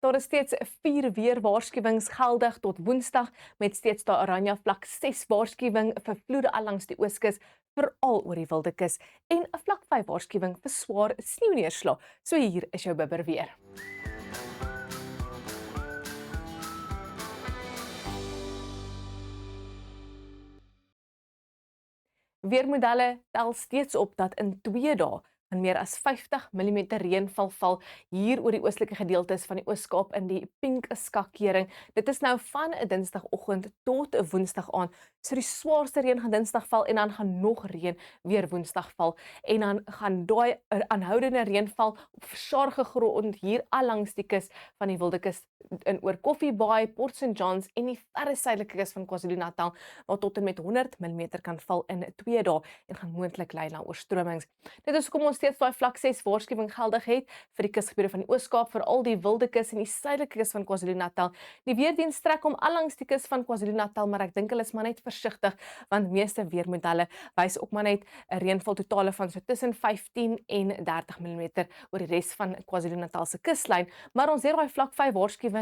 Daar is steeds 4 weerwaarskuwings geldig tot Woensdag met steeds daai oranje vlak 6 waarskuwing vir vloede al langs die ooskus, veral oor die Wildekus en 'n vlak 5 waarskuwing vir swaar sneeuneerslag. So hier is jou bibber weer. Weermodelle tel steeds op dat in 2 dae gaan meer as 50 mm reënval val hier oor die oostelike gedeeltes van die Oos-Kaap in die pink skakering. Dit is nou van 'n Dinsdagoggend tot 'n Woensdag aan. So die swaarste reën gaan Dinsdag val en dan gaan nog reën weer Woensdag val en dan gaan daai aanhoudende reënval op versarge grond hier al langs die kus van die Wildekus in oor Coffee Bay, Port St Johns en die verre suidelike kus van KwaZulu-Natal waar tot en met 100 mm kan val in 2 dae en gaan moontlik lei na oorstromings. Dit is hoekom ons steeds daai vlak 6 waarskuwing geldig het vir die kusgebiede van die Oos-Kaap, veral die Wildekus en die suidelike kus van KwaZulu-Natal. Die weerdiens trek hom al langs die kus van KwaZulu-Natal, maar ek dink hulle is maar net versigtig want meeste weermodelle wys ook maar net 'n reënval totale van so tussen 15 en 30 mm oor die res van KwaZulu-Natal se kuslyn, maar ons het daai vlak 5 waarskuwing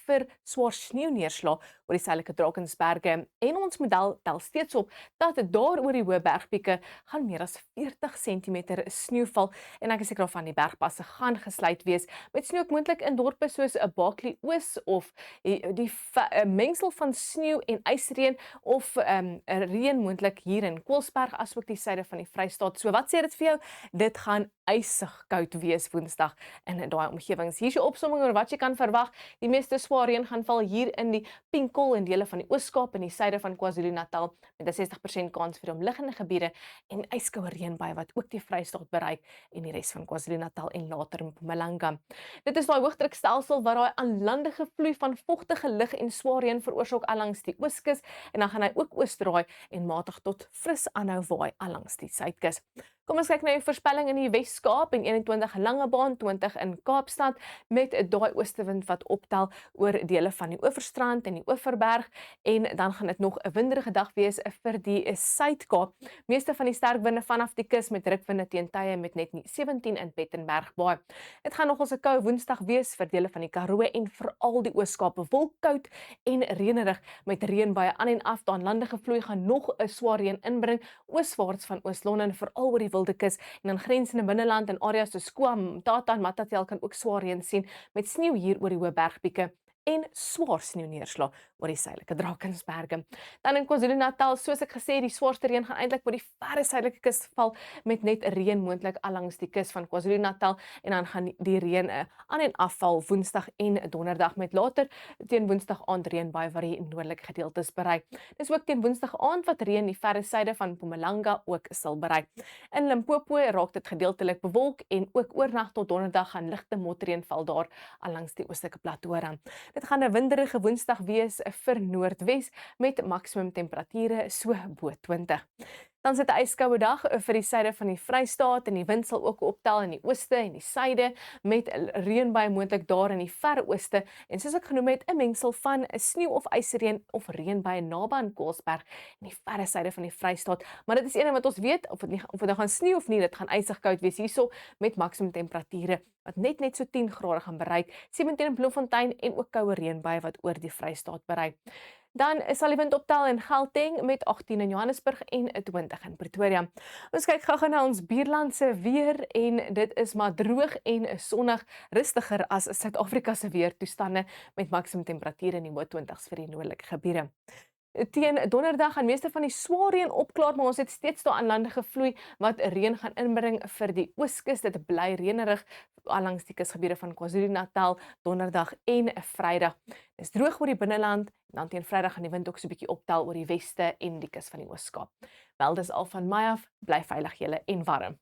vir swaar sneeuneerslag oor die suidelike Drakensberge en ons model tel steeds op dat daar oor die hoë bergpieke gaan meer as 40 cm sneeu val en ek is seker van die bergpasse gaan gesluit wees met sneeu ook moontlik in dorpe soos 'n Barkley Oos of die mengsel van sneeu en ysreën of 'n reën moontlik hier in Koelsberg asook die suide van die Vrystaat. So wat sê dit vir jou? Dit gaan ysig koud wees Woensdag in daai omgewings. Hier is jou opsomming oor wat jy kan verwag. Die meeste swaar reën gaan val hier in die Pinkel en dele van die Oos-Kaap en die suide van KwaZulu-Natal met 'n 60% kans vir die omliggende gebiede en yskoue reënbuie wat ook die Vrystaat bereik en die res van KwaZulu-Natal en later in Mpumalanga. Dit is daai hoëdrukstelsel wat daai aanlandige vloei van vogtige lug en swaar reën veroorsaak al langs die ooskus en dan gaan hy ook oosdraai en matig tot fris aanhou waai al langs die suidkus. Kom ons kyk na die voorspelling in die Wes-Kaap en 21 in Langebaan, 20 in Kaapstad met 'n daai oostewind wat optel oor dele van die Oeverstrand en die Oeverberg en dan gaan dit nog 'n winderige dag wees vir die Suid-Kaap. Meeste van die sterk winde vanaf die kus met rukwinde teen tye met net 17 in Pettenbergbaai. Dit gaan nogals 'n koue Woensdag wees vir dele van die Karoo en veral die Oos-Kaap. Wolkkoud en reënerig met reënbuie aan en af. Daan landige vloei gaan nog 'n swaar reën inbring ooswaarts van Oos-London veral oor die Wildekus en dan grensende binneland in areas soos Kwam, Tata en Matatiel kan ook swaar reën sien met sneeu hier oor die hoë bergpieke en swaar sneeuneerslag oor die suidelike Drakensberge. Dan in KwaZulu-Natal, soos ek gesê, die swaarste reën gaan eintlik oor die verre suidelike kus val met net reën moontlik al langs die kus van KwaZulu-Natal en dan gaan die reën aan en afval Woensdag en Donderdag met later teen Woensdag aand reënbuie wat die noordelike gedeeltes bereik. Dis ook teen Woensdag aand wat reën die verre suide van Mpumalanga ook sal bereik. In Limpopo raak dit gedeeltelik bewolk en ook oornag tot Donderdag gaan ligte motreën val daar al langs die oostelike plateau aan. Dit gaan 'n winderige Woensdag wees vir Noordwes met maksimum temperature so bo 20. Dan sit 'n yskoue dag vir die suide van die Vrystaat en die wind sal ook optel in die ooste en die suide met reënbuie moontlik daar in die verre ooste en soos ek genoem het 'n mengsel van 'n sneeu of ysreën of reënbuie naby aan Koelsberg en die verre suide van die Vrystaat. Maar dit is een wat ons weet of dit nou gaan sneeu of nie, dit gaan ysig koud wees hierso met maksimum temperature wat net so 10 grade gaan bereik. 17 in Bloemfontein en ook koue reënbuie wat oor die Vrystaat bereik. Dan sal die wind optel in Gauteng met 18 in Johannesburg en 20 in Pretoria. Ons kyk gou-gou na ons buurland se weer en dit is maar droog en sonnig, rustiger as Suid-Afrika se weertoestande met maksimum temperature in die hoë 20s vir die noordelike gebiede. Teen Donderdag gaan meeste van die swaar reën opklaar, maar ons het steeds daai aanlandige vloei wat reën gaan inbring vir die ooskus. Dit bly reënerig al langs die kusgebiede van KwaZulu-Natal, Donderdag en Vrydag. Dis droog oor die binneland en dan teen Vrydag gaan die wind ook so 'n bietjie optel oor die weste en die kus van die Oos-Kaap. Wel, dis al van my af. Bly veilig julle en warm.